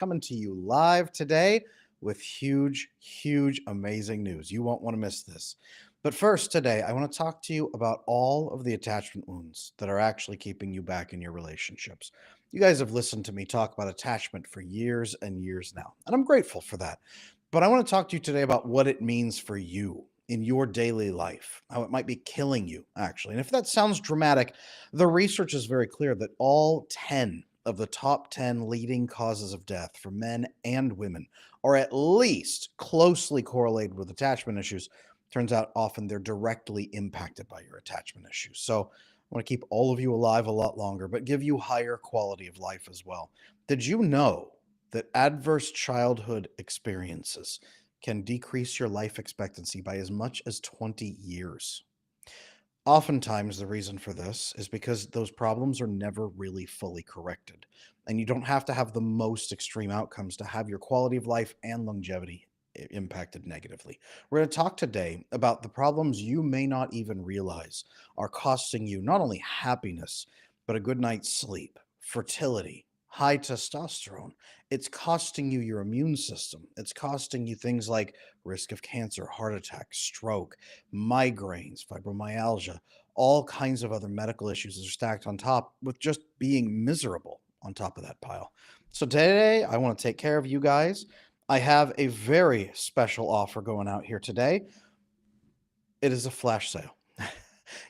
coming to you live today with huge, amazing news. You won't want to miss this. But first, today, I want to talk to you about all of the attachment wounds that are actually keeping you back in your relationships. You guys have listened to me talk about attachment for years and years now, and I'm grateful for that. But I want to talk to you today about what it means for you in your daily life, how it might be killing you, actually. And if that sounds dramatic, the research is very clear that all 10 of the top 10 leading causes of death for men and women are at least closely correlated with attachment issues. Turns out often they're directly impacted by your attachment issues. So I want to keep all of you alive a lot longer, but give you higher quality of life as well. Did you know that adverse childhood experiences can decrease your life expectancy by as much as 20 years? Oftentimes, the reason for this is because those problems are never really fully corrected. And you don't have to have the most extreme outcomes to have your quality of life and longevity impacted negatively. We're going to talk today about the problems you may not even realize are costing you not only happiness, but a good night's sleep, fertility, high testosterone. It's costing you your immune system. It's costing you things like risk of cancer, heart attack, stroke, migraines, fibromyalgia, all kinds of other medical issues that are stacked on top with just being miserable on top of that pile. So today, I want to take care of you guys. I have a very special offer going out here today. It is a flash sale.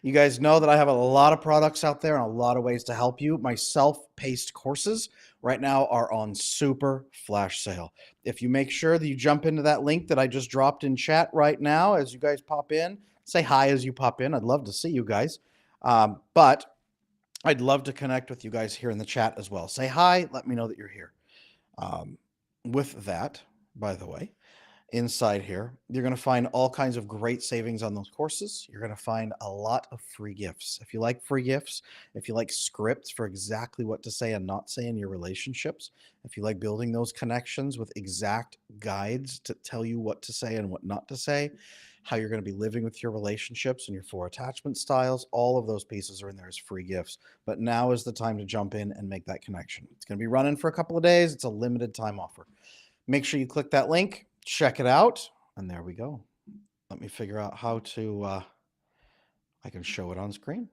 You guys know that I have a lot of products out there and a lot of ways to help you. My self-paced courses right now are on super flash sale. If you make sure that you jump into that link that I just dropped in chat right now as you guys pop in, say hi as you pop in. I'd love to see you guys. But I'd love to connect with you guys here in the chat as well. Say hi. Let me know that you're here. Um, with that, by the way, inside here, you're going to find all kinds of great savings on those courses. You're going to find a lot of free gifts. If you like free gifts, if you like scripts for exactly what to say and not say in your relationships, if you like building those connections with exact guides to tell you what to say and what not to say, how you're going to be living with your relationships and your 4 attachment styles, all of those pieces are in there as free gifts. But now is the time to jump in and make that connection. It's going to be running for a couple of days. It's a limited time offer. Make sure you click that link, check it out, and there we go. Let me figure out how to, I can show it on screen.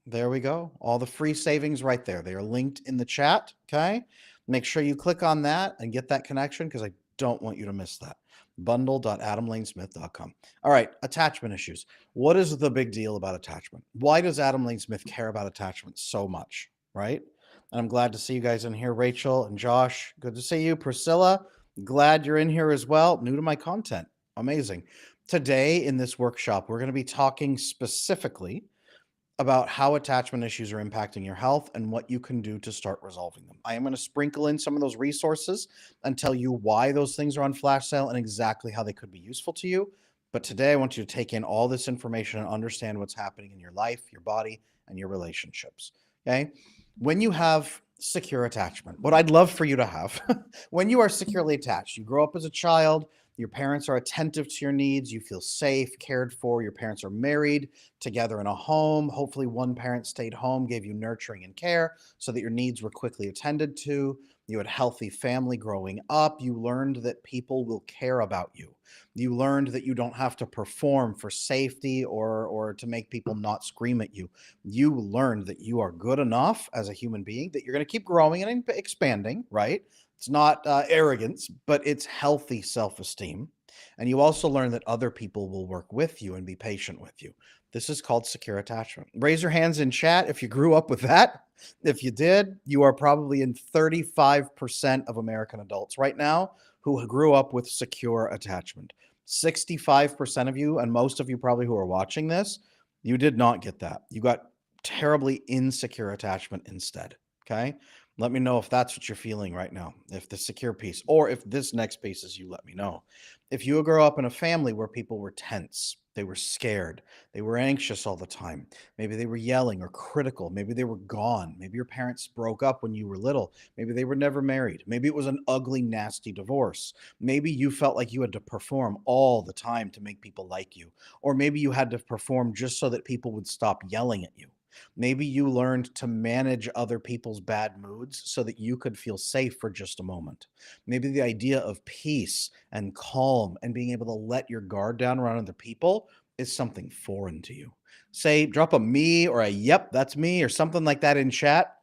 There we go. All the free savings right there. They are linked in the chat, okay? Make sure you click on that and get that connection because I don't want you to miss that. Bundle.adamlanesmith.com. All right, attachment issues. What is the big deal about attachment? Why does Adam Lane Smith care about attachment so much, right? And I'm glad to see you guys in here. Rachel and Josh, good to see you. Priscilla, glad you're in here as well. New to my content. Amazing. Today in this workshop, we're going to be talking specifically about how attachment issues are impacting your health and what you can do to start resolving them. I am going to sprinkle in some of those resources and tell you why those things are on flash sale and exactly how they could be useful to you. But today I want you to take in all this information and understand what's happening in your life, your body, and your relationships. Okay? When you have secure attachment, what I'd love for you to have, when you are securely attached, you grow up as a child, your parents are attentive to your needs, you feel safe, cared for, your parents are married, together in a home. Hopefully, one parent stayed home, gave you nurturing and care so that your needs were quickly attended to. You had a healthy family growing up. You learned that people will care about you. You learned that you don't have to perform for safety or to make people not scream at you. You learned that you are good enough as a human being, that you're going to keep growing and expanding, right? It's not arrogance, but it's healthy self-esteem. And you also learn that other people will work with you and be patient with you. This is called secure attachment. Raise your hands in chat if you grew up with that. If you did, you are probably in 35% of American adults right now who grew up with secure attachment. 65% of you, and most of you probably who are watching this, you did not get that. You got terribly insecure attachment instead. Okay. Let me know if that's what you're feeling right now, if the secure piece, or if this next piece is you, let me know. If you grow up in a family where people were tense, they were scared, they were anxious all the time, maybe they were yelling or critical, maybe they were gone, maybe your parents broke up when you were little, maybe they were never married, maybe it was an ugly, nasty divorce, maybe you felt like you had to perform all the time to make people like you, or maybe you had to perform just so that people would stop yelling at you. Maybe you learned to manage other people's bad moods so that you could feel safe for just a moment. Maybe the idea of peace and calm and being able to let your guard down around other people is something foreign to you. Say, drop a me or a yep, that's me, or something like that in chat.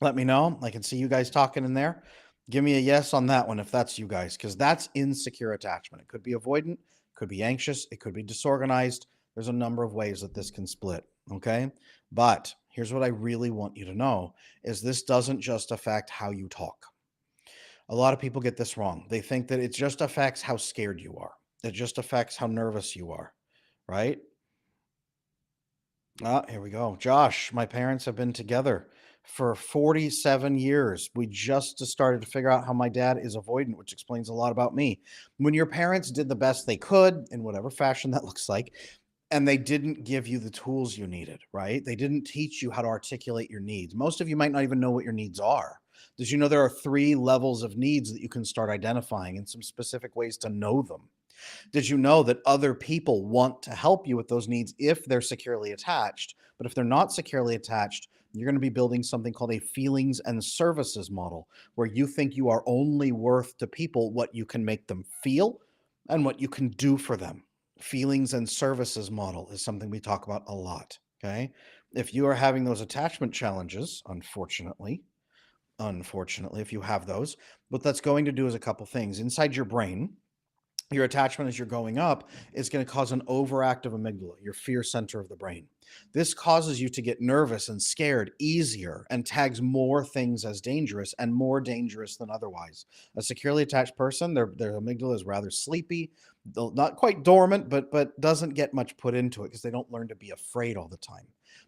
Let me know. I can see you guys talking in there. Give me a yes on that one if that's you guys, because that's insecure attachment. It could be avoidant, could be anxious, it could be disorganized. There's a number of ways that this can split. Okay. But here's what I really want you to know is this doesn't just affect how you talk. A lot of people get this wrong. They think that it just affects how scared you are. It just affects how nervous you are, right? Ah, here we go. Josh, my parents have been together for 47 years. We just started to figure out how my dad is avoidant, which explains a lot about me. When your parents did the best they could, in whatever fashion that looks like, and they didn't give you the tools you needed, right? They didn't teach you how to articulate your needs. Most of you might not even know what your needs are. Did you know there are 3 levels of needs that you can start identifying and some specific ways to know them? Did you know that other people want to help you with those needs if they're securely attached? But if they're not securely attached, you're going to be building something called a feelings and services model, where you think you are only worth to people what you can make them feel and what you can do for them. Feelings and services model is something we talk about a lot. Okay. If you are having those attachment challenges, unfortunately, if you have those, what that's going to do is a couple things inside your brain. Your attachment as you're going up is going to cause an overactive amygdala, your fear center of the brain. This causes you to get nervous and scared easier and tags more things as dangerous and more dangerous than otherwise. A securely attached person, their amygdala is rather sleepy, not quite dormant, but doesn't get much put into it because they don't learn to be afraid all the time.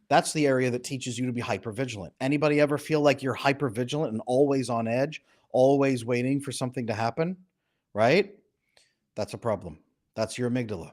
That's the area that teaches you to be hyper vigilant. Anybody ever feel like you're hyper vigilant and always on edge, always waiting for something to happen? Right? That's a problem. That's your amygdala.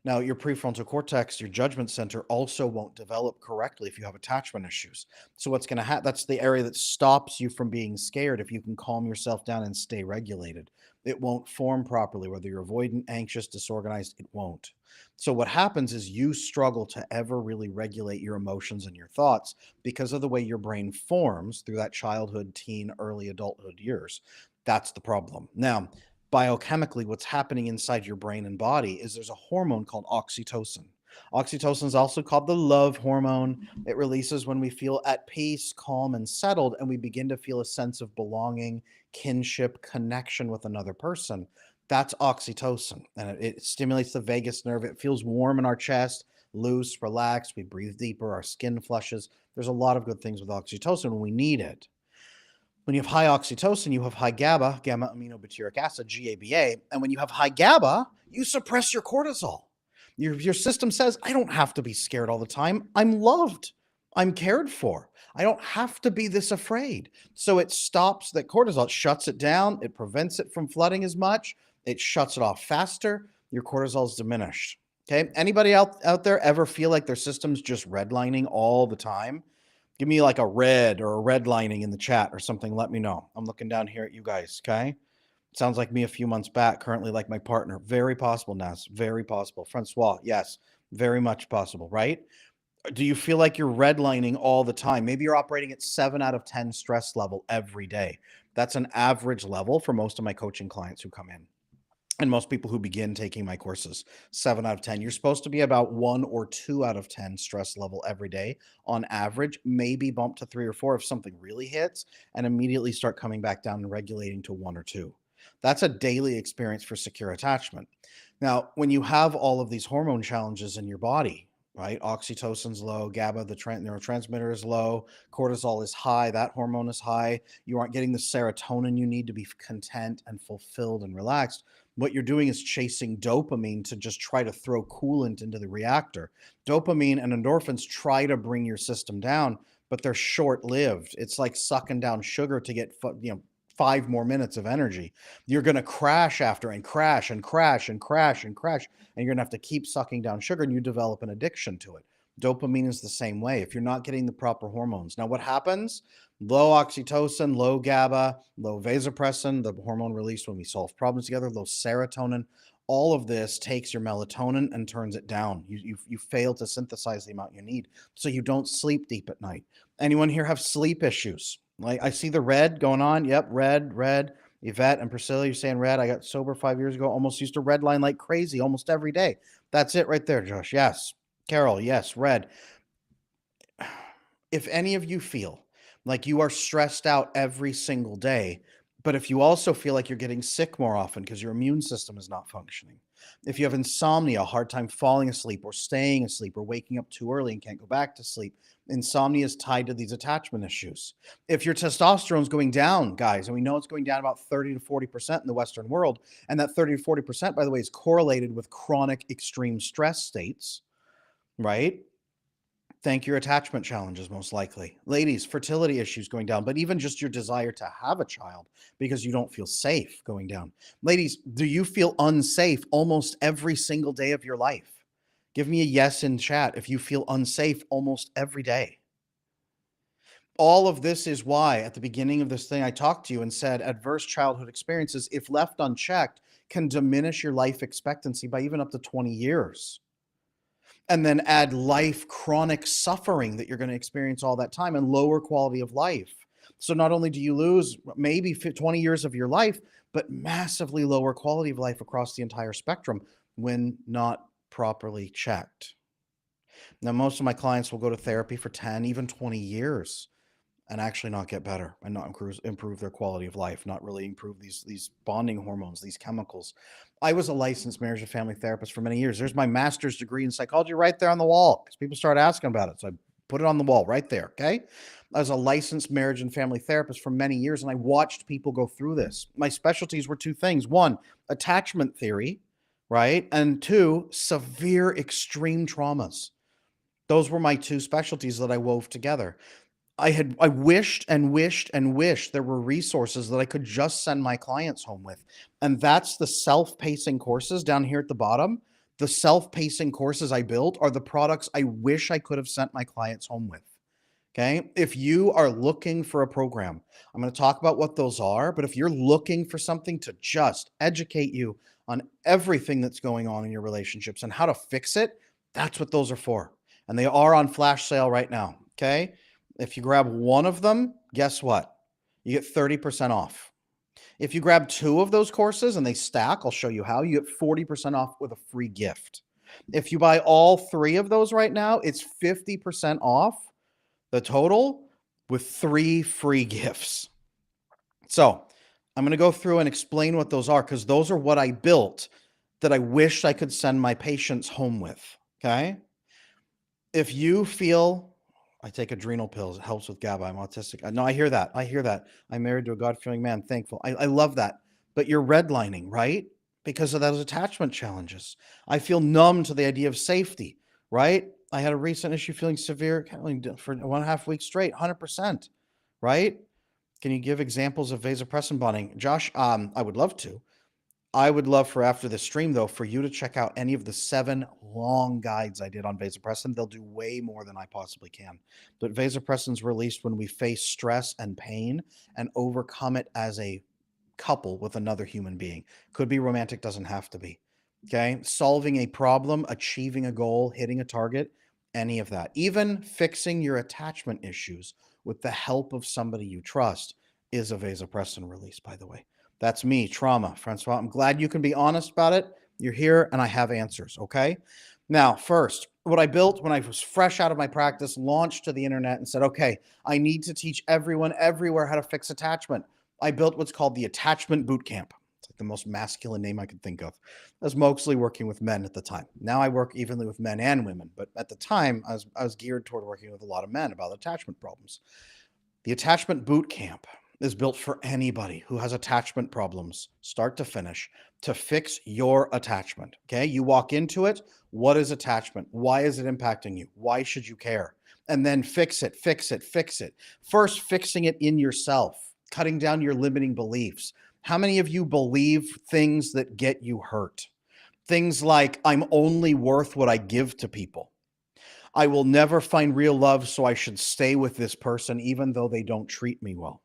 Now, your prefrontal cortex, your judgment center, also won't develop correctly if you have attachment issues. So, what's going to happen? That's the area that stops you from being scared if you can calm yourself down and stay regulated. It won't form properly, whether you're avoidant, anxious, disorganized, it won't. So, what happens is you struggle to ever really regulate your emotions and your thoughts because of the way your brain forms through that childhood, teen, early adulthood years. That's the problem. Now, biochemically what's happening inside your brain and body is there's a hormone called oxytocin. Oxytocin is also called the love hormone. It releases when we feel at peace, calm, and settled, and we begin to feel a sense of belonging, kinship, connection with another person. That's oxytocin, and it stimulates the vagus nerve. It feels warm in our chest, loose, relaxed. We breathe deeper, our skin flushes. There's a lot of good things with oxytocin when we need it. When you have high oxytocin, you have high GABA, gamma aminobutyric acid, GABA. And when you have high GABA, you suppress your cortisol. Your system says, I don't have to be scared all the time. I'm loved. I'm cared for. I don't have to be this afraid. So it stops that cortisol, it shuts it down. It prevents it from flooding as much. It shuts it off faster. Your cortisol is diminished. Okay. Anybody out there ever feel like their system's just redlining all the time? Give me like a red or a red lining in the chat or something. Let me know. I'm looking down here at you guys. Okay. Sounds like me a few months back, currently like my partner. Very possible, Nas. Very possible. Francois, yes. Very much possible, right? Do you feel like you're redlining all the time? Maybe you're operating at 7 out of 10 stress level every day. That's an average level for most of my coaching clients who come in and most people who begin taking my courses. 7 out of 10. You're supposed to be about 1 or 2 out of 10 stress level every day on average, maybe bump to 3 or 4 if something really hits, and immediately start coming back down and regulating to 1 or 2. That's a daily experience for secure attachment. Now, when you have all of these hormone challenges in your body, right? Oxytocin's low, GABA, the neurotransmitter is low, cortisol is high, that hormone is high. You aren't getting the serotonin you need to be content and fulfilled and relaxed. What you're doing is chasing dopamine to just try to throw coolant into the reactor. Dopamine and endorphins try to bring your system down, but they're short-lived. It's like sucking down sugar to get 5 more minutes of energy. You're going to crash after and crash and crash and crash and crash, and you're going to have to keep sucking down sugar, and you develop an addiction to it. Dopamine is the same way. If you're not getting the proper hormones, now what happens? Low oxytocin, low GABA, low vasopressin, the hormone released when we solve problems together, low serotonin. all of this takes your melatonin and turns it down. You fail to synthesize the amount you need, so you don't sleep deep at night. Anyone here have sleep issues? Like, I see the red going on. Yep, red, red. Yvette and Priscilla, you're saying red. I got sober 5 years ago. Almost used to red line like crazy almost every day. That's it right there, Josh. Yes. Carol, yes, red. If any of you feel like you are stressed out every single day, but if you also feel like you're getting sick more often because your immune system is not functioning, if you have insomnia, a hard time falling asleep or staying asleep or waking up too early and can't go back to sleep, insomnia is tied to these attachment issues. If your testosterone is going down, guys, and we know it's going down about 30 to 40% in the Western world, and that 30 to 40%, by the way, is correlated with chronic extreme stress states, right? Thank your attachment challenges, most likely. Ladies, fertility issues going down, but even just your desire to have a child because you don't feel safe going down. Ladies, do you feel unsafe almost every single day of your life? Give me a yes in chat if you feel unsafe almost every day. All of this is why at the beginning of this thing, I talked to you and said adverse childhood experiences, if left unchecked, can diminish your life expectancy by even up to 20 years. And then add life chronic suffering that you're going to experience all that time and lower quality of life. So not only do you lose maybe 20 years of your life, but massively lower quality of life across the entire spectrum when not properly checked. Now, most of my clients will go to therapy for 10, even 20 years and actually not get better and not improve their quality of life, not really improve these bonding hormones, these chemicals. I was a licensed marriage and family therapist for many years. There's my master's degree in psychology right there on the wall because people start asking about it. So I put it on the wall right there. Okay. I was a licensed marriage and family therapist for many years, and I watched people go through this. My specialties were two things: one, attachment theory, right? And two, severe extreme traumas. Those were my two specialties that I wove together. I wished and wished and wished there were resources that I could just send my clients home with. And that's the self-pacing courses down here at the bottom. The self-pacing courses I built are the products I wish I could have sent my clients home with. Okay. If you are looking for a program, I'm going to talk about what those are. But if you're looking for something to just educate you on everything that's going on in your relationships and how to fix it, that's what those are for. And they are on flash sale right now. Okay. If you grab one of them, guess what? You get 30% off. If you grab two of those courses and they stack, I'll show you how, you get 40% off with a free gift. If you buy all three of those right now, it's 50% off the total with 3 free gifts. So I'm going to go through and explain what those are because those are what I built that I wish I could send my patients home with. Okay. If you feel I take adrenal pills, it helps with GABA, I'm autistic. No, I hear that. I hear that. I'm married to a God-fearing man, thankful. I love that. But you're redlining, right? Because of those attachment challenges. I feel numb to the idea of safety, right? I had a recent issue feeling severe for 1.5 weeks straight, 100%, right? Can you give examples of vasopressin bonding? Josh, I would love to. I would love for after the stream, though, for you to check out any of the 7 long guides I did on vasopressin. They'll do way more than I possibly can. But vasopressin is released when we face stress and pain and overcome it as a couple with another human being. Could be romantic, doesn't have to be. Okay. Solving a problem, achieving a goal, hitting a target, any of that. Even fixing your attachment issues with the help of somebody you trust is a vasopressin release, by the way. That's me, trauma, Francois. I'm glad you can be honest about it. You're here and I have answers, okay? Now, first, what I built when I was fresh out of my practice, launched to the internet and said, okay, I need to teach everyone everywhere how to fix attachment. I built what's called the Attachment Boot Camp. It's like the most masculine name I could think of. I was mostly working with men at the time. Now I work evenly with men and women, but at the time I was geared toward working with a lot of men about attachment problems. The Attachment Boot Camp is built for anybody who has attachment problems, start to finish, to fix your attachment. Okay. You walk into it. What is attachment? Why is it impacting you? Why should you care? And then fix it, fix it, fix it. First, fixing it in yourself, cutting down your limiting beliefs. How many of you believe things that get you hurt? Things like, I'm only worth what I give to people. I will never find real love, so I should stay with this person even though they don't treat me well.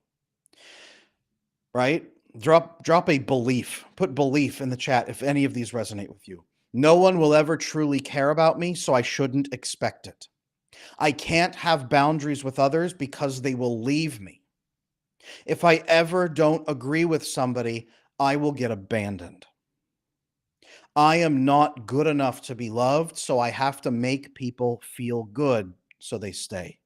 Right? Drop a belief. Put belief in the chat if any of these resonate with you. No one will ever truly care about me, so I shouldn't expect it. I can't have boundaries with others because they will leave me. If I ever don't agree with somebody, I will get abandoned. I am not good enough to be loved, so I have to make people feel good so they stay.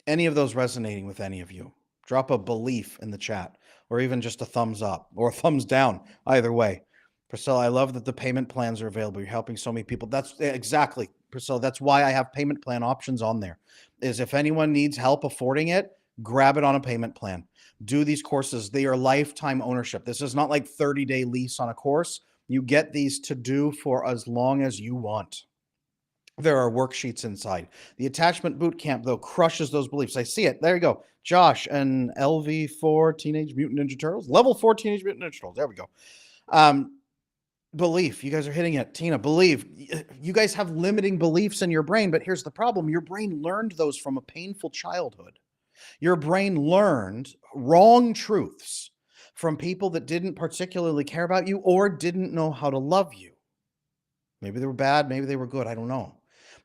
Any of those resonating with any of you, drop a belief in the chat or even just a thumbs up or a thumbs down. Either way. Priscilla, I love that the payment plans are available. You're helping so many people. That's exactly, Priscilla. That's why I have payment plan options on there. Is if anyone needs help affording it, grab it on a payment plan. Do these courses. They are lifetime ownership. This is not like 30-day lease on a course. You get these to do for as long as you want. There are worksheets inside. The attachment boot camp, though, crushes those beliefs. I see it. There you go. Josh and LV4 Teenage Mutant Ninja Turtles. Level 4 Teenage Mutant Ninja Turtles. There we go. Belief. You guys are hitting it. Tina, believe. You guys have limiting beliefs in your brain, but here's the problem. Your brain learned those from a painful childhood. Your brain learned wrong truths from people that didn't particularly care about you or didn't know how to love you. Maybe they were bad, maybe they were good, I don't know.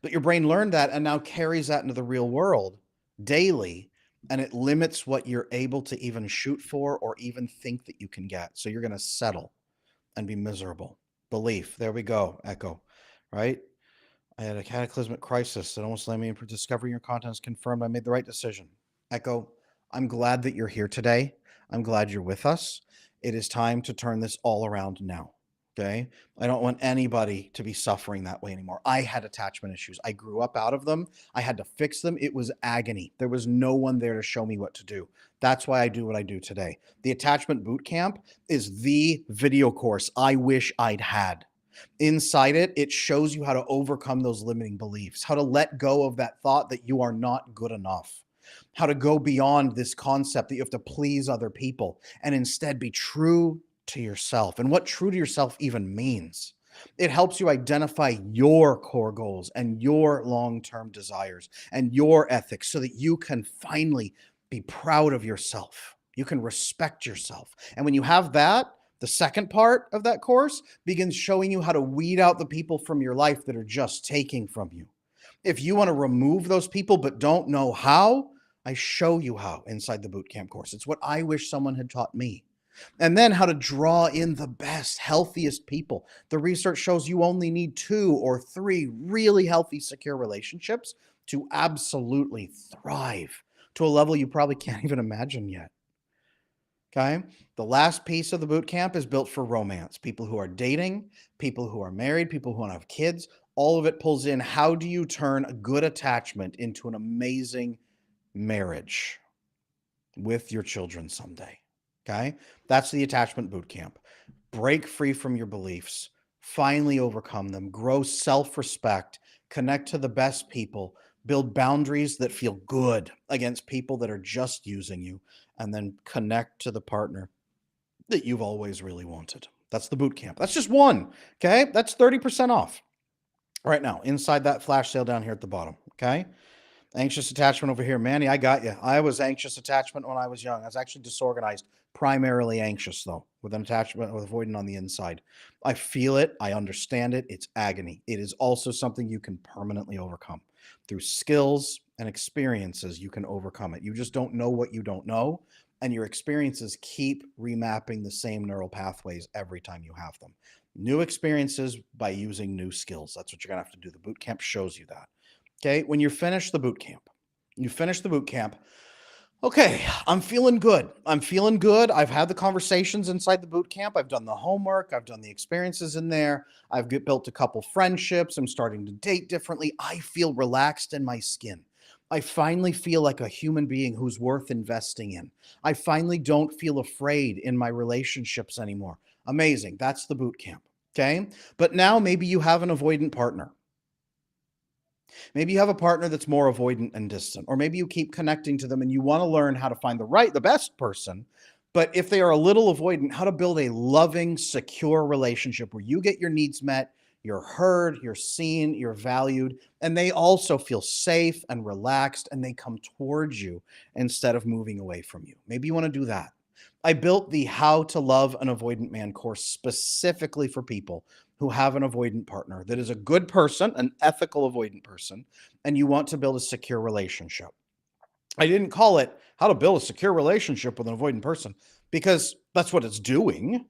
But your brain learned that and now carries that into the real world daily, and it limits what you're able to even shoot for or even think that you can get. So you're going to settle and be miserable. Belief. There we go. Echo. Right? I had a cataclysmic crisis that almost led me into discovering your content is confirmed. I made the right decision. Echo, I'm glad that you're here today. I'm glad you're with us. It is time to turn this all around now. Okay. I don't want anybody to be suffering that way anymore. I had attachment issues. I grew up out of them. I had to fix them. It was agony. There was no one there to show me what to do. That's why I do what I do today. The attachment boot camp is the video course I wish I'd had. Inside it, it shows you how to overcome those limiting beliefs, how to let go of that thought that you are not good enough, how to go beyond this concept that you have to please other people and instead be true to yourself and what true to yourself even means. It helps you identify your core goals and your long-term desires and your ethics so that you can finally be proud of yourself. You can respect yourself. And when you have that, the second part of that course begins showing you how to weed out the people from your life that are just taking from you. If you want to remove those people but don't know how, I show you how inside the bootcamp course. It's what I wish someone had taught me. And then how to draw in the best, healthiest people. The research shows you only need 2 or 3 really healthy, secure relationships to absolutely thrive to a level you probably can't even imagine yet. Okay. The last piece of the boot camp is built for romance. People who are dating, people who are married, people who want to have kids. All of it pulls in how do you turn a good attachment into an amazing marriage with your children someday. Okay. That's the attachment boot camp. Break free from your beliefs, finally overcome them, grow self-respect, connect to the best people, build boundaries that feel good against people that are just using you, and then connect to the partner that you've always really wanted. That's the boot camp. That's just one. Okay. That's 30% off right now inside that flash sale down here at the bottom. Okay. Anxious attachment over here. Manny, I got you. I was anxious attachment when I was young. I was actually disorganized, primarily anxious, though, with an attachment with avoidant on the inside. I feel it. I understand it. It's agony. It is also something you can permanently overcome. Through skills and experiences, you can overcome it. You just don't know what you don't know. And your experiences keep remapping the same neural pathways every time you have them. New experiences by using new skills. That's what you're going to have to do. The boot camp shows you that. Okay, when you finish the boot camp, okay, I'm feeling good. I'm feeling good. I've had the conversations inside the boot camp. I've done the homework. I've done the experiences in there. I've built a couple friendships. I'm starting to date differently. I feel relaxed in my skin. I finally feel like a human being who's worth investing in. I finally don't feel afraid in my relationships anymore. Amazing. That's the boot camp. Okay, but now maybe you have an avoidant partner. Maybe you have a partner that's more avoidant and distant, or maybe you keep connecting to them and you want to learn how to find the best person. But if they are a little avoidant, how to build a loving, secure relationship where you get your needs met, you're heard, you're seen, you're valued, and they also feel safe and relaxed and they come towards you instead of moving away from you. Maybe you want to do that. I built the How to Love an Avoidant Man course specifically for people who have an avoidant partner that is a good person, an ethical avoidant person, and you want to build a secure relationship. I didn't call it How to Build a Secure Relationship with an Avoidant Person because that's what it's doing.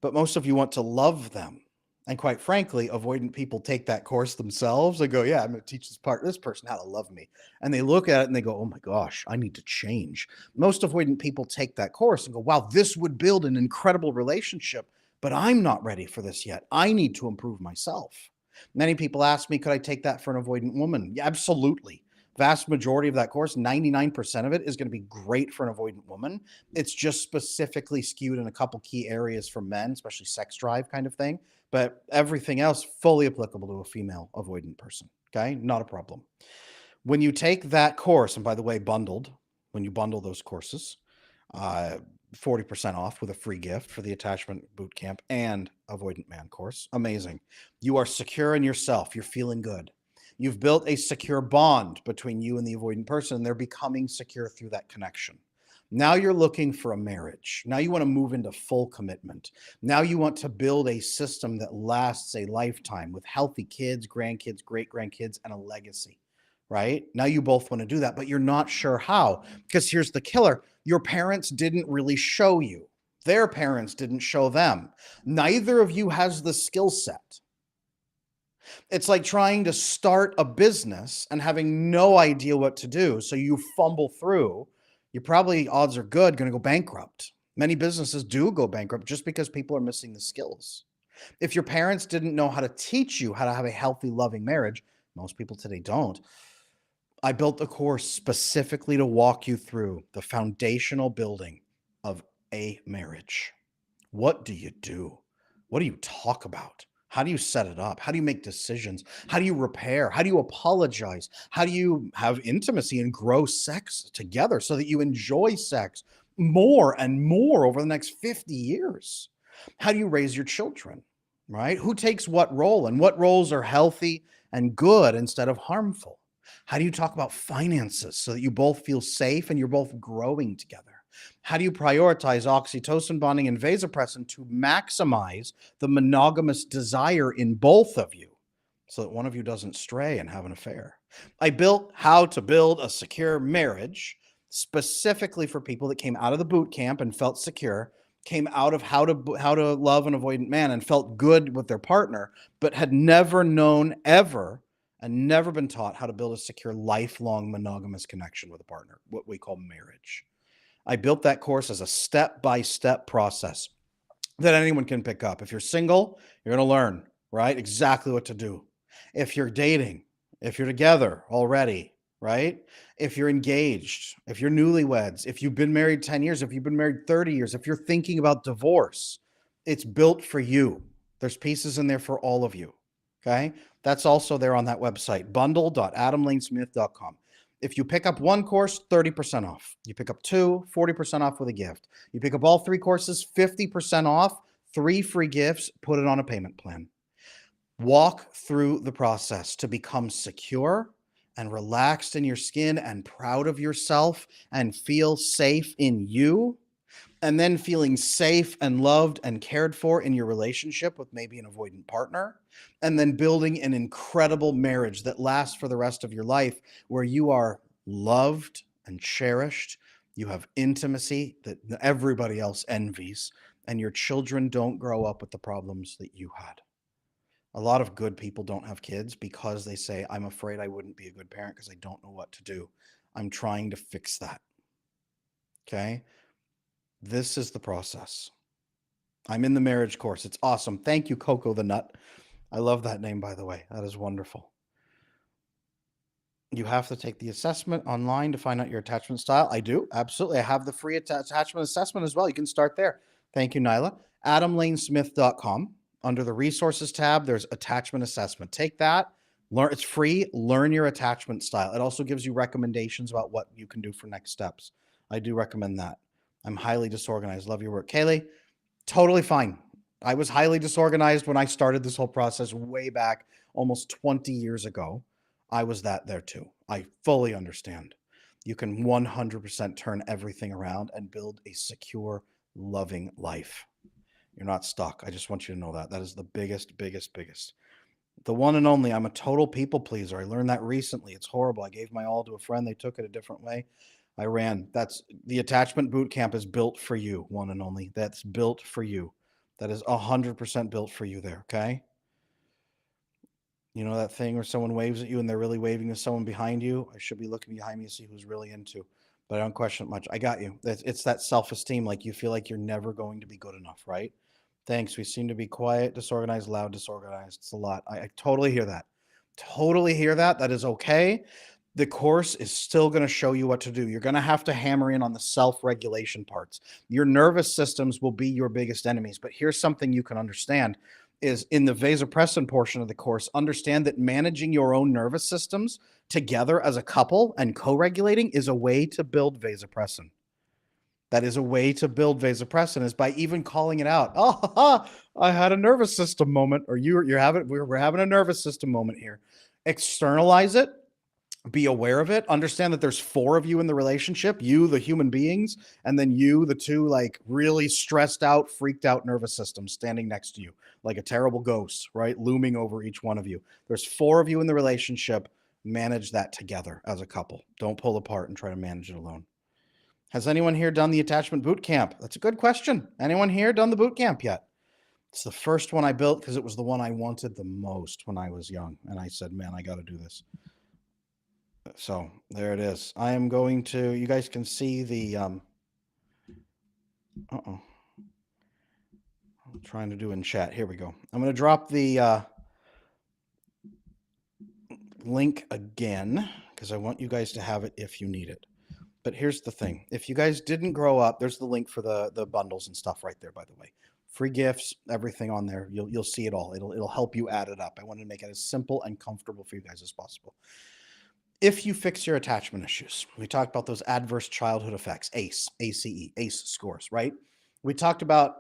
But most of you want to love them. And quite frankly, avoidant people take that course themselves and go, yeah, I'm going to teach this person how to love me. And they look at it and they go, oh my gosh, I need to change. Most avoidant people take that course and go, wow, this would build an incredible relationship, but I'm not ready for this yet. I need to improve myself. Many people ask me, could I take that for an avoidant woman? Yeah, absolutely. Vast majority of that course, 99% of it is going to be great for an avoidant woman. It's just specifically skewed in a couple key areas for men, especially sex drive kind of thing. But everything else fully applicable to a female avoidant person. Okay, not a problem. When you take that course, and by the way, bundled, when you bundle those courses, uh, 40% off with a free gift for the attachment bootcamp and avoidant man course. Amazing. You are secure in yourself. You're feeling good. You've built a secure bond between you and the avoidant person, and they're becoming secure through that connection. Now you're looking for a marriage. Now you want to move into full commitment. Now you want to build a system that lasts a lifetime with healthy kids, grandkids, great grandkids, and a legacy, right? Now you both want to do that, but you're not sure how. Because here's the killer: your parents didn't really show you, their parents didn't show them. Neither of you has the skill set. It's like trying to start a business and having no idea what to do. So you fumble through. You probably, odds are good, going to go bankrupt. Many businesses do go bankrupt just because people are missing the skills. If your parents didn't know how to teach you how to have a healthy, loving marriage, most people today don't. I built the course specifically to walk you through the foundational building of a marriage. What do you do? What do you talk about? How do you set it up? How do you make decisions? How do you repair? How do you apologize? How do you have intimacy and grow sex together so that you enjoy sex more and more over the next 50 years? How do you raise your children, right? Who takes what role and what roles are healthy and good instead of harmful? How do you talk about finances so that you both feel safe and you're both growing together? How do you prioritize oxytocin bonding and vasopressin to maximize the monogamous desire in both of you so that one of you doesn't stray and have an affair? I built How to Build a Secure Marriage specifically for people that came out of the boot camp and felt secure, came out of how to love an avoidant man and felt good with their partner, but had never known ever and never been taught how to build a secure lifelong monogamous connection with a partner, what we call marriage. I built that course as a step-by-step process that anyone can pick up. If you're single, you're going to learn, right? Exactly what to do. If you're dating, if you're together already, right? If you're engaged, if you're newlyweds, if you've been married 10 years, if you've been married 30 years, if you're thinking about divorce, it's built for you. There's pieces in there for all of you. Okay. That's also there on that website, bundle.adamlanesmith.com. If you pick up one course, 30% off. You pick up two, 40% off with a gift. You pick up all three courses, 50% off, 3 free gifts, put it on a payment plan. Walk through the process to become secure and relaxed in your skin and proud of yourself and feel safe in you, and then feeling safe and loved and cared for in your relationship with maybe an avoidant partner, and then building an incredible marriage that lasts for the rest of your life where you are loved and cherished, you have intimacy that everybody else envies, and your children don't grow up with the problems that you had. A lot of good people don't have kids because they say, I'm afraid I wouldn't be a good parent because I don't know what to do. I'm trying to fix that. Okay? This is the process. I'm in the marriage course. It's awesome. Thank you, Coco the Nut. I love that name, by the way. That is wonderful. You have to take the assessment online to find out your attachment style. I do. Absolutely. I have the free attachment assessment as well. You can start there. Thank you, Nyla. AdamLaneSmith.com. Under the resources tab, there's attachment assessment. Take that. Learn. It's free. Learn your attachment style. It also gives you recommendations about what you can do for next steps. I do recommend that. I'm highly disorganized. Love your work. Kaylee, totally fine. I was highly disorganized when I started this whole process way back almost 20 years ago. I was that there too. I fully understand. You can 100% turn everything around and build a secure, loving life. You're not stuck. I just want you to know that. That is the biggest, biggest, biggest. The one and only. I'm a total people pleaser. I learned that recently. It's horrible. I gave my all to a friend. They took it a different way. I ran. That's the attachment boot camp is built for you, one and only. That's built for you. That is 100% built for you there. Okay. You know that thing where someone waves at you and they're really waving to someone behind you? I should be looking behind me to see who's really into. But I don't question it much. I got you. It's that self-esteem. Like you feel like you're never going to be good enough, right? Thanks. We seem to be quiet, disorganized, loud, disorganized. It's a lot. I totally hear that. Totally hear that. That is okay. The course is still going to show you what to do. You're going to have to hammer in on the self-regulation parts. Your nervous systems will be your biggest enemies. But here's something you can understand is in the vasopressin portion of the course, understand that managing your own nervous systems together as a couple and co-regulating is a way to build vasopressin. That is a way to build vasopressin is by even calling it out. Oh, I had a nervous system moment, or we're having a nervous system moment here. Externalize it, be aware of it, understand that there's four of you in the relationship, you, the human beings, and then you, the two like really stressed out, freaked out nervous systems standing next to you like a terrible ghost, right? Looming over each one of you. There's four of you in the relationship. Manage that together as a couple. Don't pull apart and try to manage it alone. Has anyone here done the attachment boot camp? That's a good question. Anyone here done the boot camp yet? It's the first one I built because it was the one I wanted the most when I was young. And I said, man, I got to do this. So there it is. I am going to, you guys can see the, I'm trying to do in chat. Here we go. I'm going to drop the link again because I want you guys to have it if you need it. But here's the thing. If you guys didn't grow up, there's the link for the bundles and stuff right there, by the way. Free gifts, everything on there. You'll see it all. It'll help you add it up. I want to make it as simple and comfortable for you guys as possible. If you fix your attachment issues, we talked about those adverse childhood effects, ACE scores, right? We talked about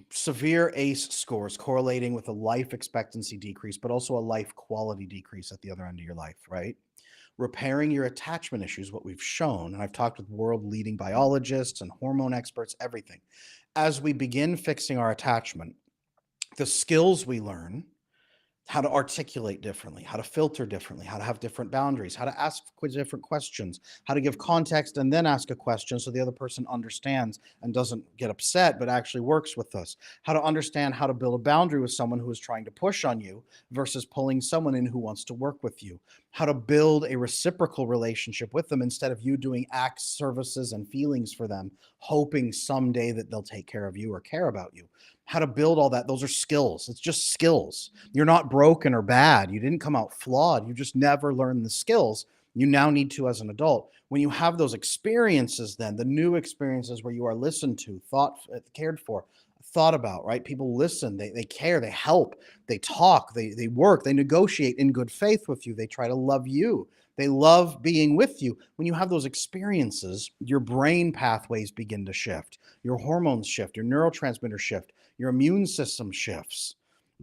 severe ACE scores correlating with a life expectancy decrease, but also a life quality decrease at the other end of your life, right? Repairing your attachment issues, what we've shown, and I've talked with world-leading biologists and hormone experts, everything. As we begin fixing our attachment, the skills we learn, how to articulate differently, how to filter differently, how to have different boundaries, how to ask different questions, how to give context and then ask a question so the other person understands and doesn't get upset, but actually works with us, how to understand how to build a boundary with someone who is trying to push on you versus pulling someone in who wants to work with you, how to build a reciprocal relationship with them instead of you doing acts, services, and feelings for them, hoping someday that they'll take care of you or care about you. How to build all that. Those are skills. It's just skills. You're not broken or bad. You didn't come out flawed. You just never learned the skills you now need to as an adult. When you have those experiences, then the new experiences where you are listened to, cared for, thought about, right? People listen, they care, they help, they talk, they work, they negotiate in good faith with you. They try to love you. They love being with you. When you have those experiences, your brain pathways begin to shift. Your hormones shift, your neurotransmitters shift, your immune system shifts.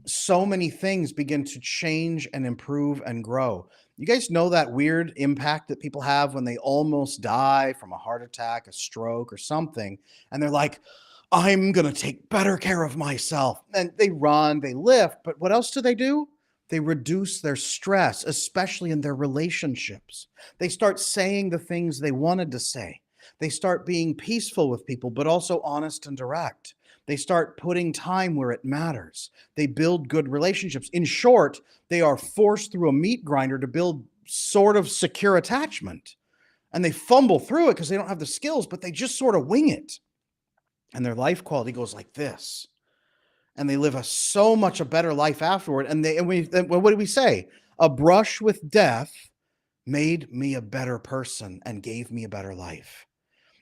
So many things begin to change and improve and grow. You guys know that weird impact that people have when they almost die from a heart attack, a stroke, or something, and they're like, I'm going to take better care of myself. And they run, they lift, but what else do? They reduce their stress, especially in their relationships. They start saying the things they wanted to say. They start being peaceful with people, but also honest and direct. They start putting time where it matters. They build good relationships. In short, they are forced through a meat grinder to build sort of secure attachment. And they fumble through it because they don't have the skills, but they just sort of wing it. And their life quality goes like this. And they live so much a better life afterward. And what do we say? A brush with death made me a better person and gave me a better life.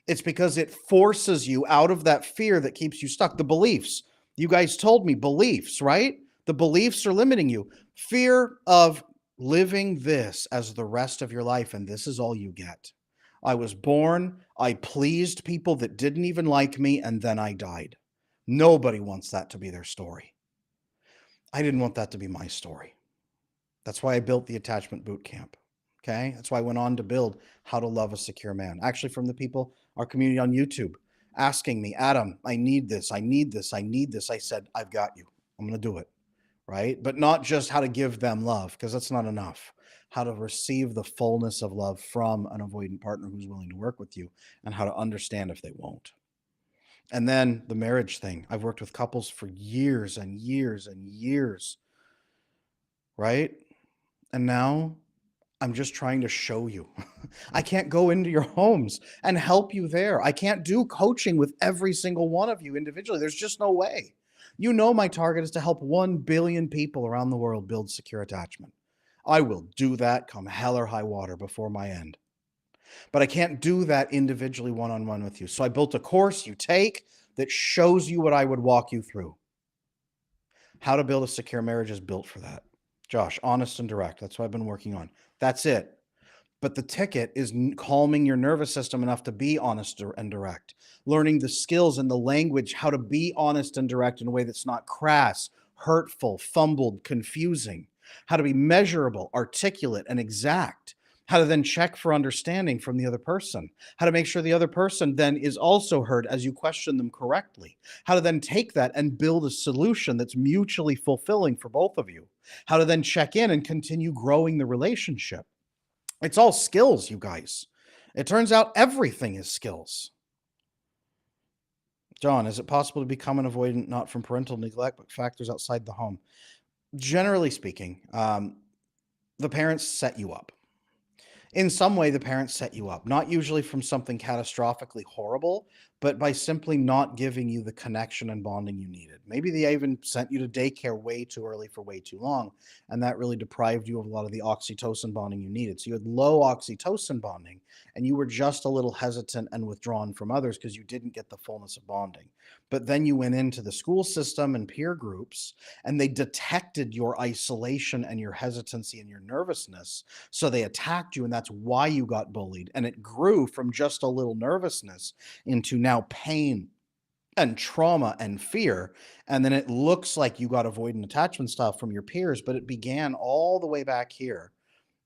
It's because it forces you out of that fear that keeps you stuck. The beliefs. You guys told me beliefs, right? The beliefs are limiting you. Fear of living this as the rest of your life, and this is all you get. I was born, I pleased people that didn't even like me, and then I died. Nobody wants that to be their story. I didn't want that to be my story. That's why I built the attachment boot camp. Okay. That's why I went on to build How to Love a Secure Man. Actually, from the people, our community on YouTube, asking me, Adam, I need this. I need this. I need this. I said, I've got you. I'm going to do it. Right. But not just how to give them love, because that's not enough. How to receive the fullness of love from an avoidant partner who's willing to work with you, and how to understand if they won't. And then the marriage thing. I've worked with couples for years and years and years. Right. And now I'm just trying to show you. I can't go into your homes and help you there. I can't do coaching with every single one of you individually. There's just no way. You know, my target is to help 1 billion people around the world build secure attachment. I will do that come hell or high water before my end. But I can't do that individually one-on-one with you. So I built a course you take that shows you what I would walk you through. How to build a secure marriage is built for that. Josh, honest and direct. That's what I've been working on. That's it. But the ticket is calming your nervous system enough to be honest and direct, learning the skills and the language, how to be honest and direct in a way that's not crass, hurtful, fumbled, confusing, how to be measurable, articulate, and exact, how to then check for understanding from the other person, how to make sure the other person then is also heard as you question them correctly, how to then take that and build a solution that's mutually fulfilling for both of you, how to then check in and continue growing the relationship. It's all skills, you guys. It turns out everything is skills. John, is it possible to become an avoidant not from parental neglect, but factors outside the home? Generally speaking, the parents set you up. In some way, the parents set you up, not usually from something catastrophically horrible, but by simply not giving you the connection and bonding you needed. Maybe they even sent you to daycare way too early for way too long, and that really deprived you of a lot of the oxytocin bonding you needed. So you had low oxytocin bonding, and you were just a little hesitant and withdrawn from others because you didn't get the fullness of bonding. But then you went into the school system and peer groups, and they detected your isolation and your hesitancy and your nervousness, so they attacked you, and that's why you got bullied. And it grew from just a little nervousness into now pain and trauma and fear. And then it looks like you got avoidant attachment style from your peers, but it began all the way back here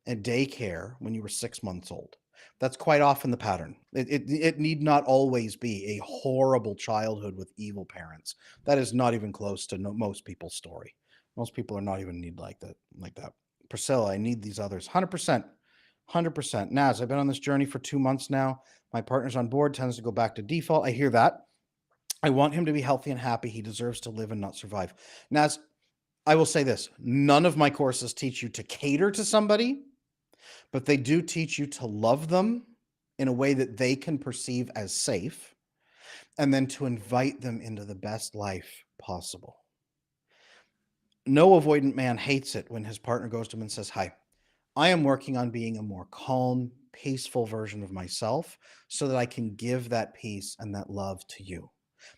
at daycare when you were 6 months old. That's quite often the pattern. It need not always be a horrible childhood with evil parents. That is not even close to most people's story. Most people are not even need like that. Like that. Priscilla, I need these others. 100%. 100%. Naz, I've been on this journey for 2 months now. My partner's on board, tends to go back to default. I hear that. I want him to be healthy and happy. He deserves to live and not survive. Naz, I will say this. None of my courses teach you to cater to somebody, but they do teach you to love them in a way that they can perceive as safe, and then to invite them into the best life possible. No avoidant man hates it when his partner goes to him and says, hi, I am working on being a more calm, peaceful version of myself so that I can give that peace and that love to you.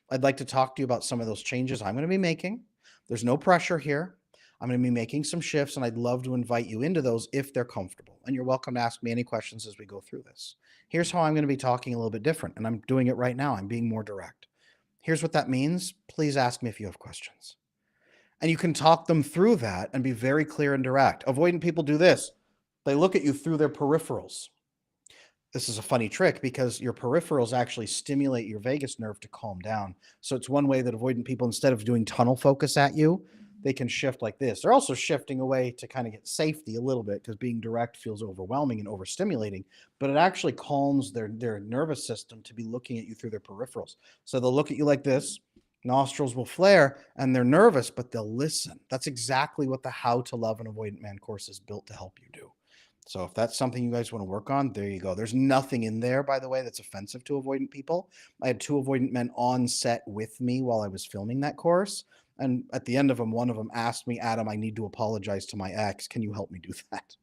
I'd like to talk to you about some of those changes I'm going to be making. There's no pressure here. I'm going to be making some shifts, and I'd love to invite you into those if they're comfortable. And you're welcome to ask me any questions as we go through this. Here's how I'm going to be talking a little bit different, and I'm doing it right now. I'm being more direct. Here's what that means. Please ask me if you have questions. And you can talk them through that and be very clear and direct. Avoidant people do this. They look at you through their peripherals. This is a funny trick because your peripherals actually stimulate your vagus nerve to calm down. So it's one way that avoidant people, instead of doing tunnel focus at you, they can shift like this. They're also shifting away to kind of get safety a little bit because being direct feels overwhelming and overstimulating, but it actually calms their nervous system to be looking at you through their peripherals. So they'll look at you like this, nostrils will flare, and they're nervous, but they'll listen. That's exactly what the How to Love an Avoidant Man course is built to help you do. So if that's something you guys want to work on, there you go. There's nothing in there, by the way, that's offensive to avoidant people. I had 2 avoidant men on set with me while I was filming that course. And at the end of them, one of them asked me, Adam, I need to apologize to my ex. Can you help me do that?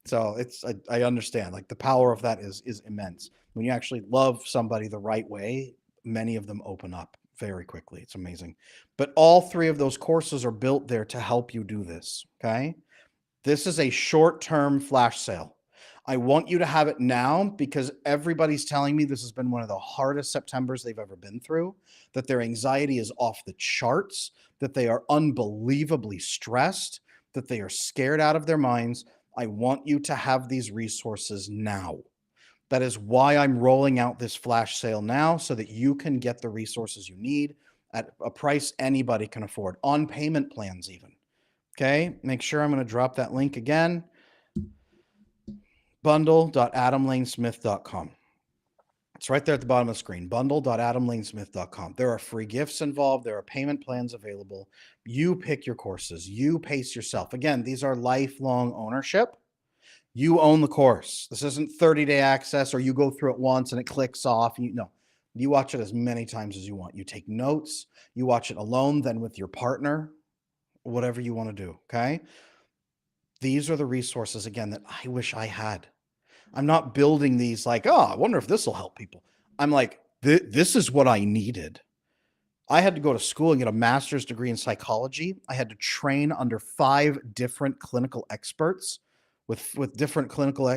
So I understand, like, the power of that is immense. When you actually love somebody the right way, many of them open up very quickly. It's amazing. But all 3 of those courses are built there to help you do this. Okay. This is a short-term flash sale. I want you to have it now because everybody's telling me this has been one of the hardest Septembers they've ever been through, that their anxiety is off the charts, that they are unbelievably stressed, that they are scared out of their minds. I want you to have these resources now. That is why I'm rolling out this flash sale now so that you can get the resources you need at a price anybody can afford, on payment plans even. Okay, make sure I'm going to drop that link again, bundle.adamlanesmith.com. It's right there at the bottom of the screen, bundle.adamlanesmith.com. There are free gifts involved. There are payment plans available. You pick your courses. You pace yourself. Again, these are lifelong ownership. You own the course. This isn't 30-day access or you go through it once and it clicks off. No, you watch it as many times as you want. You take notes. You watch it alone, then with your partner, whatever you want to do, okay? These are the resources, again, that I wish I had. I'm not building these like, oh, I wonder if this will help people. I'm like, this is what I needed. I had to go to school and get a master's degree in psychology. I had to train under 5 different clinical experts with different clinical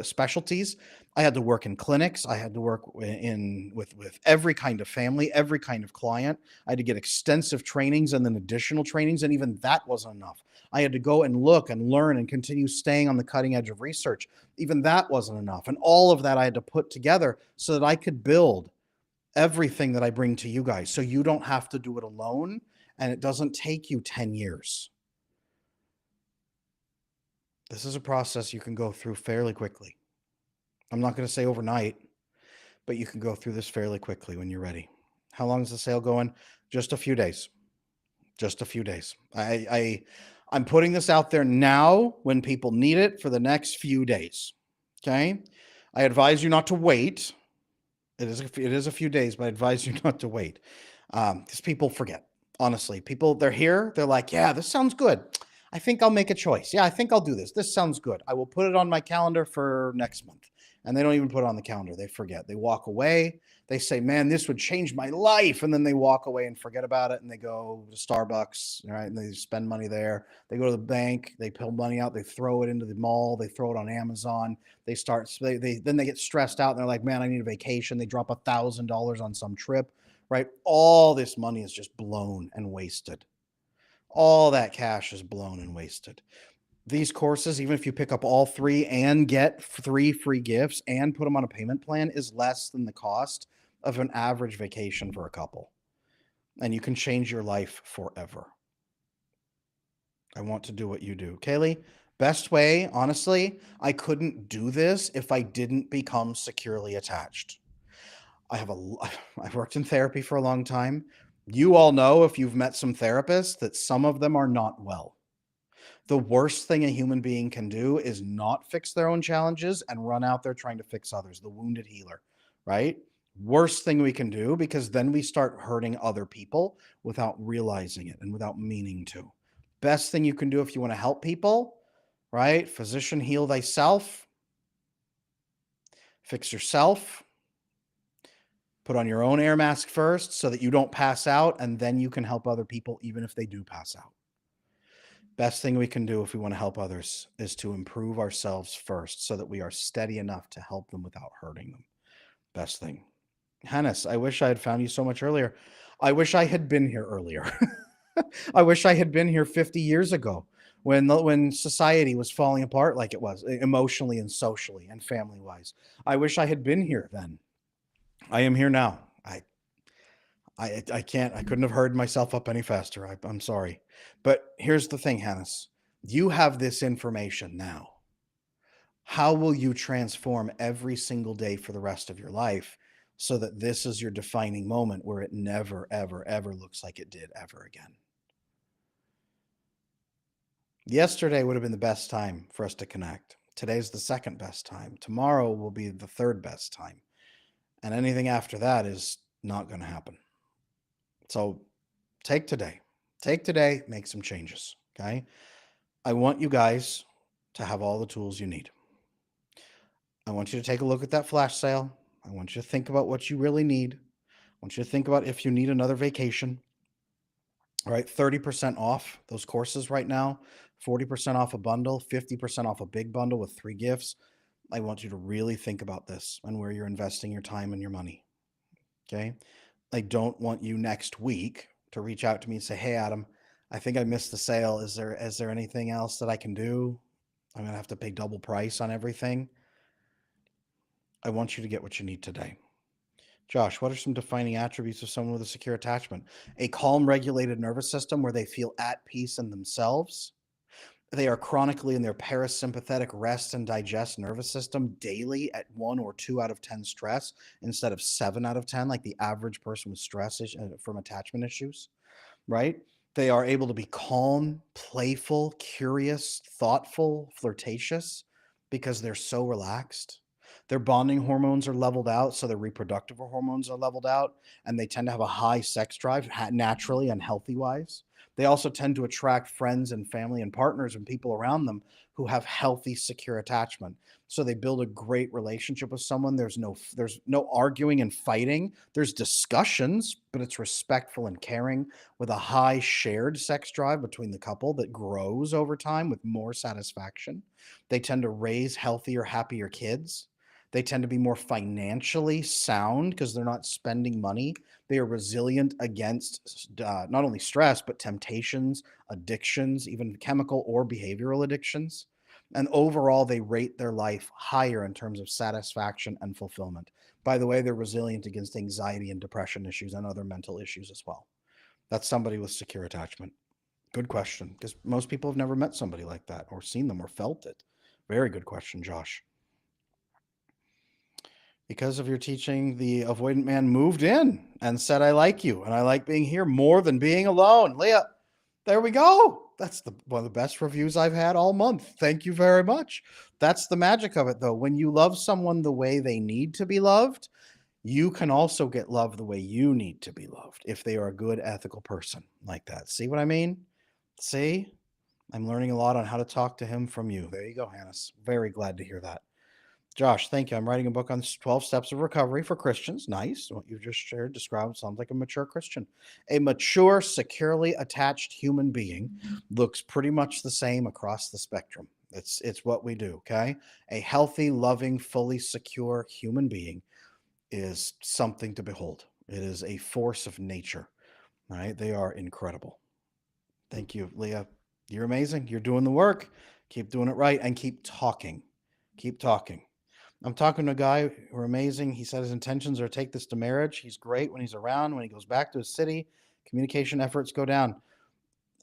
specialties. I had to work in clinics. I had to work in with every kind of family, every kind of client. I had to get extensive trainings and then additional trainings, and even that wasn't enough. I had to go and look and learn and continue staying on the cutting edge of research. Even that wasn't enough. And all of that I had to put together so that I could build everything that I bring to you guys, so you don't have to do it alone and it doesn't take you 10 years. This is a process you can go through fairly quickly. I'm not going to say overnight, but you can go through this fairly quickly when you're ready. How long is the sale going? Just a few days. Just a few days. I'm putting this out there now when people need it for the next few days. Okay? I advise you not to wait. It is a few days, but I advise you not to wait, because people forget. Honestly, people, they're here. They're like, yeah, this sounds good. I think I'll make a choice. Yeah, I think I'll do this. This sounds good. I will put it on my calendar for next month. And they don't even put it on the calendar. They forget. They walk away. They say, man, this would change my life. And then they walk away and forget about it. And they go to Starbucks, right? And they spend money there. They go to the bank. They pull money out. They throw it into the mall. They throw it on Amazon. Then they get stressed out and they're like, man, I need a vacation. They drop $1,000 on some trip, right? All this money is just blown and wasted. All that cash is blown and wasted. These courses, even if you pick up all 3 and get 3 free gifts and put them on a payment plan, is less than the cost of an average vacation for a couple. And you can change your life forever. I want to do what you do. Kaylee, best way, honestly, I couldn't do this if I didn't become securely attached. I've worked in therapy for a long time. You all know, if you've met some therapists, that some of them are not well. The worst thing a human being can do is not fix their own challenges and run out there trying to fix others, the wounded healer, right? Worst thing we can do, because then we start hurting other people without realizing it and without meaning to. Best thing you can do if you want to help people, right? Physician, heal thyself. Fix yourself. Put on your own air mask first so that you don't pass out, and then you can help other people even if they do pass out. Best thing we can do if we want to help others is to improve ourselves first so that we are steady enough to help them without hurting them. Best thing. Hannes, I wish I had found you so much earlier. I wish I had been here earlier. I wish I had been here 50 years ago when society was falling apart like it was, emotionally and socially and family-wise. I wish I had been here then. I am here now. I can't. I couldn't have heard myself up any faster. I'm sorry. But here's the thing, Hannes. You have this information now. How will you transform every single day for the rest of your life so that this is your defining moment where it never, ever, ever looks like it did ever again? Yesterday would have been the best time for us to connect. Today's the second best time. Tomorrow will be the third best time. And anything after that is not going to happen. So take today, make some changes. Okay. I want you guys to have all the tools you need. I want you to take a look at that flash sale. I want you to think about what you really need. I want you to think about if you need another vacation. All right. 30% off those courses right now, 40% off a bundle, 50% off a big bundle with 3 gifts. I want you to really think about this and where you're investing your time and your money. Okay. I don't want you next week to reach out to me and say, "Hey, Adam, I think I missed the sale. Is there anything else that I can do? I'm going to have to pay double price on everything." I want you to get what you need today. Josh, what are some defining attributes of someone with a secure attachment? A calm, regulated nervous system where they feel at peace in themselves. They are chronically in their parasympathetic rest and digest nervous system daily at 1 or 2 out of 10 stress instead of 7 out of 10, like the average person with stress from attachment issues, right? They are able to be calm, playful, curious, thoughtful, flirtatious because they're so relaxed. Their bonding hormones are leveled out, so their reproductive hormones are leveled out, and they tend to have a high sex drive naturally and healthy wise. They also tend to attract friends and family and partners and people around them who have healthy, secure attachment. So they build a great relationship with someone. There's no arguing and fighting. There's discussions, but it's respectful and caring with a high shared sex drive between the couple that grows over time with more satisfaction. They tend to raise healthier, happier kids. They tend to be more financially sound because they're not spending money. They are resilient against not only stress, but temptations, addictions, even chemical or behavioral addictions. And overall, they rate their life higher in terms of satisfaction and fulfillment. By the way, they're resilient against anxiety and depression issues and other mental issues as well. That's somebody with secure attachment. Good question, because most people have never met somebody like that or seen them or felt it. Very good question, Josh. Because of your teaching, the avoidant man moved in and said, "I like you and I like being here more than being alone." Leah, there we go. That's one of the best reviews I've had all month. Thank you very much. That's the magic of it, though. When you love someone the way they need to be loved, you can also get loved the way you need to be loved if they are a good, ethical person like that. See what I mean? See? I'm learning a lot on how to talk to him from you. There you go, Hannes. Very glad to hear that. Josh, thank you. I'm writing a book on 12 steps of recovery for Christians. Nice. What you just shared describes sounds like a mature Christian. A mature, securely attached human being looks pretty much the same across the spectrum. It's what we do, okay? A healthy, loving, fully secure human being is something to behold. It is a force of nature. All right? They are incredible. Thank you, Leah. You're amazing. You're doing the work. Keep doing it right and keep talking. Keep talking. I'm talking to a guy who's amazing. He said his intentions are to take this to marriage. He's great when he's around. When he goes back to his city, communication efforts go down.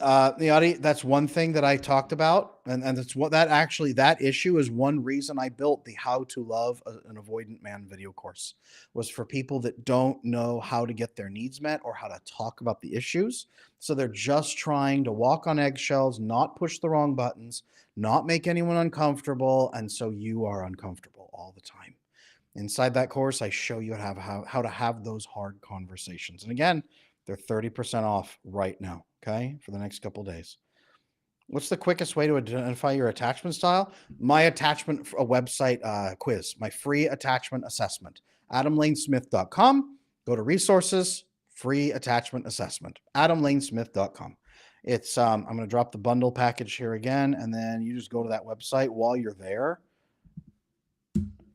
That's one thing that I talked about, and that's what that issue is one reason I built the How to Love an Avoidant Man video course, was for people that don't know how to get their needs met or how to talk about the issues. So they're just trying to walk on eggshells, not push the wrong buttons, not make anyone uncomfortable, and so you are uncomfortable all the time. Inside that course, I show you how to have those hard conversations. And again, they're 30% off right now, okay, for the next couple days. What's the quickest way to identify your attachment style? My attachment website quiz, my free attachment assessment. AdamLaneSmith.com. Go to resources, free attachment assessment. AdamLaneSmith.com. It's I'm going to drop the bundle package here again, and then you just go to that website while you're there.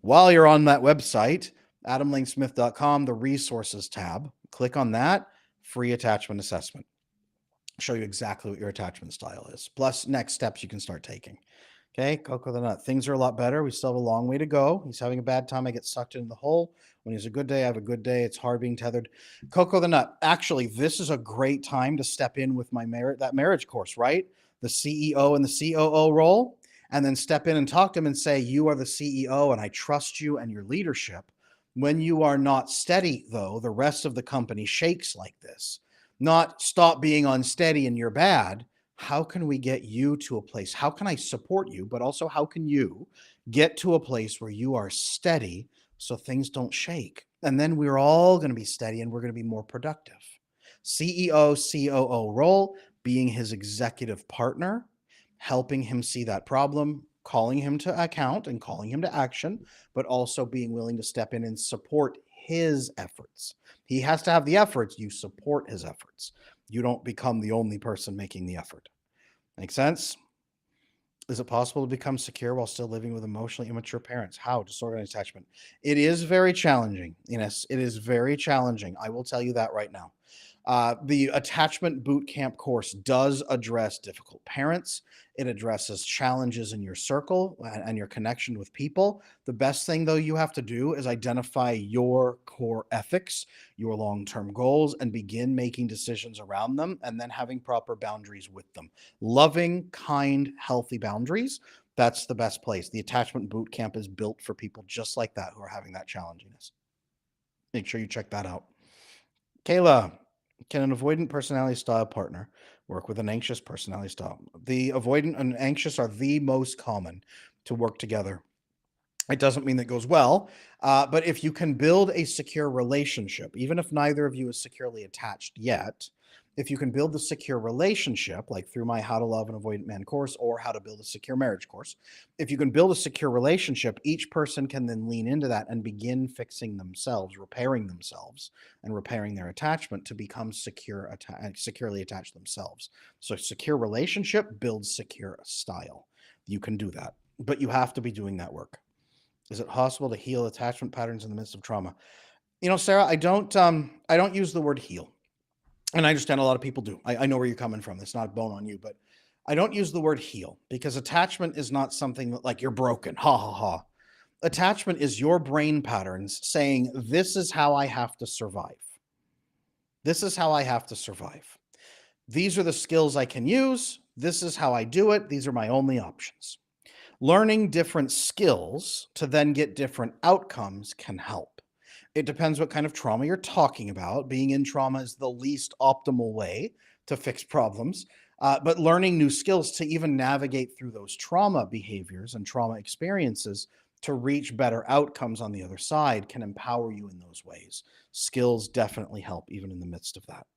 While you're on that website, AdamLaneSmith.com, the resources tab, click on that, free attachment assessment. Show you exactly what your attachment style is, plus next steps you can start taking. Okay, Coco the Nut. Things are a lot better. We still have a long way to go. He's having a bad time. I get sucked into the hole. When he's a good day, I have a good day. It's hard being tethered. Coco the Nut. Actually, this is a great time to step in with my marriage course, right? The CEO and the COO role, and then step in and talk to him and say, "You are the CEO, and I trust you and your leadership." When you are not steady, though, the rest of the company shakes like this. Not stop being unsteady and you're bad. How can we get you to a place? How can I support you? But also, how can you get to a place where you are steady so things don't shake? And then we're all going to be steady and we're going to be more productive. CEO, COO role, being his executive partner, helping him see that problem, calling him to account and calling him to action, but also being willing to step in and support his efforts. He has to have the efforts. You support his efforts. You don't become the only person making the effort. Make sense? Is it possible to become secure while still living with emotionally immature parents? How? Disorganized attachment. It is very challenging. Yes, it is very challenging. I will tell you that right now. The attachment boot camp course does address difficult parents. It addresses challenges in your circle and your connection with people. The best thing, though, you have to do is identify your core ethics, your long term goals, and begin making decisions around them and then having proper boundaries with them. Loving, kind, healthy boundaries. That's the best place. The attachment boot camp is built for people just like that who are having that challenginess. Make sure you check that out. Kayla, can an avoidant personality style partner work with an anxious personality style? The avoidant and anxious are the most common to work together. It doesn't mean that goes well, but if you can build a secure relationship, even if neither of you is securely attached yet, if you can build the secure relationship, like through my How to Love an Avoidant Man course or How to Build a Secure Marriage course, if you can build a secure relationship, each person can then lean into that and begin fixing themselves, and repairing their attachment to become securely attached themselves. So, secure relationship builds secure style. You can do that, but you have to be doing that work. Is it possible to heal attachment patterns in the midst of trauma? Sarah, I don't use the word heal. And I understand a lot of people do. I know where you're coming from. It's not a bone on you, but I don't use the word heal because attachment is not something that like you're broken. Ha ha ha. Attachment is your brain patterns saying, this is how I have to survive. This is how I have to survive. These are the skills I can use. This is how I do it. These are my only options. Learning different skills to then get different outcomes can help. It depends what kind of trauma you're talking about. Being in trauma is the least optimal way to fix problems. But learning new skills to even navigate through those trauma behaviors and trauma experiences to reach better outcomes on the other side can empower you in those ways. Skills definitely help, even in the midst of that.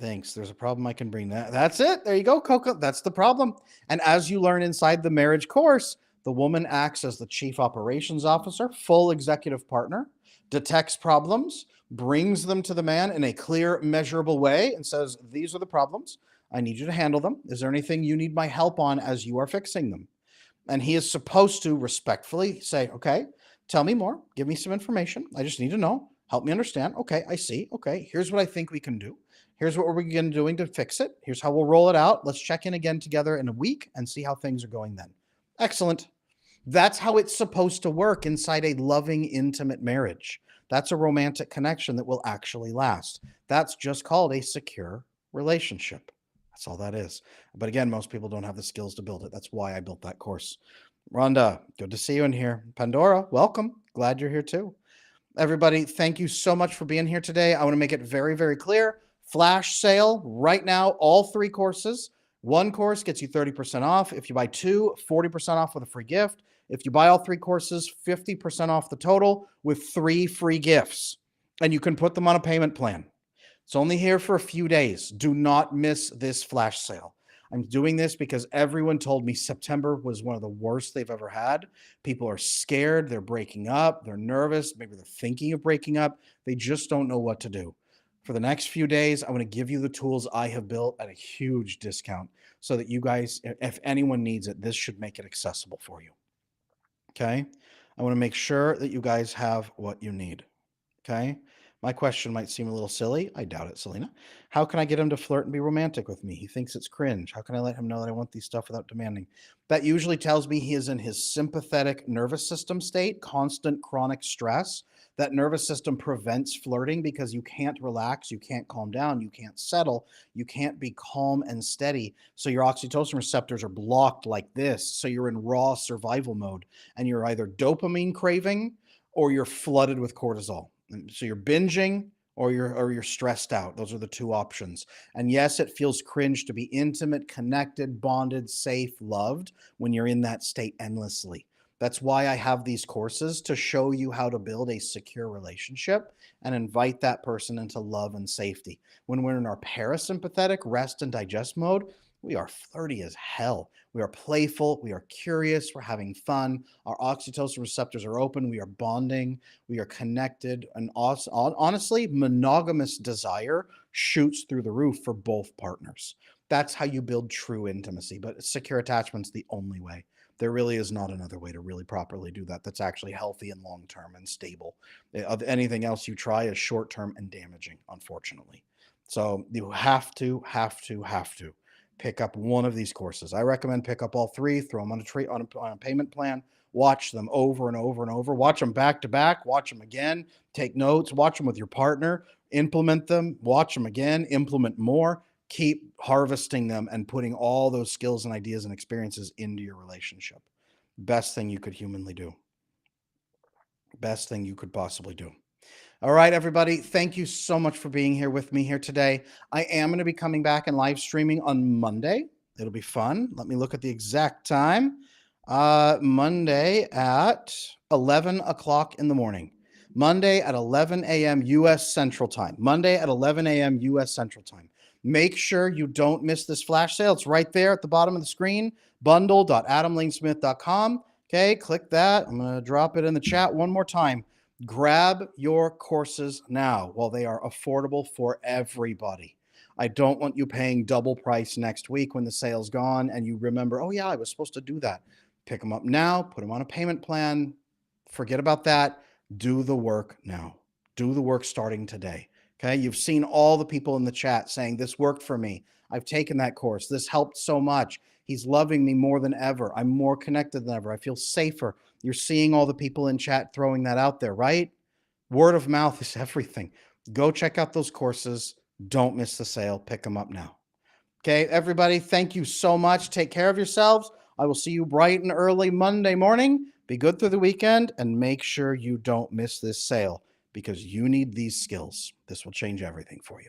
Thanks. There's a problem I can bring that. That's it. There you go, Coco. That's the problem. And as you learn inside the marriage course, the woman acts as the chief operations officer, full executive partner, detects problems, brings them to the man in a clear, measurable way, and says, these are the problems. I need you to handle them. Is there anything you need my help on as you are fixing them? And he is supposed to respectfully say, okay, tell me more. Give me some information. I just need to know. Help me understand. Okay, I see. Okay, here's what I think we can do. Here's what we're going to doing to fix it. Here's how we'll roll it out. Let's check in again together in a week and see how things are going then. Excellent. That's how it's supposed to work inside a loving, intimate marriage. That's a romantic connection that will actually last. That's just called a secure relationship. That's all that is. But again, most people don't have the skills to build it. That's why I built that course. Rhonda, good to see you in here. Pandora, welcome. Glad you're here too. Everybody, thank you so much for being here today. I want to make it very, very clear. Flash sale right now, all three courses. One course gets you 30% off. If you buy two, 40% off with a free gift. If you buy all three courses, 50% off the total with 3 free gifts. And you can put them on a payment plan. It's only here for a few days. Do not miss this flash sale. I'm doing this because everyone told me September was one of the worst they've ever had. People are scared. They're breaking up. They're nervous. Maybe they're thinking of breaking up. They just don't know what to do. For the next few days, I want to give you the tools I have built at a huge discount so that you guys, if anyone needs it, this should make it accessible for you. Okay? I want to make sure that you guys have what you need. Okay? My question might seem a little silly. I doubt it, Selena. How can I get him to flirt and be romantic with me? He thinks it's cringe. How can I let him know that I want these stuff without demanding? That usually tells me he is in his sympathetic nervous system state, constant chronic stress. That nervous system prevents flirting because you can't relax, you can't calm down, you can't settle, you can't be calm and steady. So your oxytocin receptors are blocked like this. So you're in raw survival mode and you're either dopamine craving or you're flooded with cortisol. So you're binging or you're stressed out. Those are the two options. And yes, it feels cringe to be intimate, connected, bonded, safe, loved when you're in that state endlessly. That's why I have these courses to show you how to build a secure relationship and invite that person into love and safety. When we're in our parasympathetic rest and digest mode, we are flirty as hell. We are playful. We are curious. We're having fun. Our oxytocin receptors are open. We are bonding. We are connected. And honestly, monogamous desire shoots through the roof for both partners. That's how you build true intimacy. But secure attachment's the only way. There really is not another way to really properly do that that's actually healthy and long term and stable. Of anything else you try is short term and damaging, unfortunately. So you have to pick up one of these courses. I recommend pick up all three, throw them on a payment plan, watch them over and over and over, watch them back to back, watch them again, take notes, watch them with your partner, implement them, watch them again, implement more, keep harvesting them and putting all those skills and ideas and experiences into your relationship. Best thing you could humanly do. Best thing you could possibly do. All right, everybody. Thank you so much for being here with me here today. I am going to be coming back and live streaming on Monday. It'll be fun. Let me look at the exact time. Monday at 11 o'clock in the morning. Monday at 11 a.m. U.S. Central Time. Monday at 11 a.m. U.S. Central Time. Make sure you don't miss this flash sale. It's right there at the bottom of the screen, bundle.adamlanesmith.com. Okay, click that. I'm going to drop it in the chat one more time. Grab your courses now while they are affordable for everybody. I don't want you paying double price next week when the sale's gone and you remember, oh yeah, I was supposed to do that. Pick them up now, put them on a payment plan. Forget about that. Do the work now. Do the work starting today. Okay. You've seen all the people in the chat saying this worked for me. I've taken that course. This helped so much. He's loving me more than ever. I'm more connected than ever. I feel safer. You're seeing all the people in chat throwing that out there, right? Word of mouth is everything. Go check out those courses. Don't miss the sale. Pick them up now. Okay, everybody, thank you so much. Take care of yourselves. I will see you bright and early Monday morning. Be good through the weekend and make sure you don't miss this sale because you need these skills. This will change everything for you.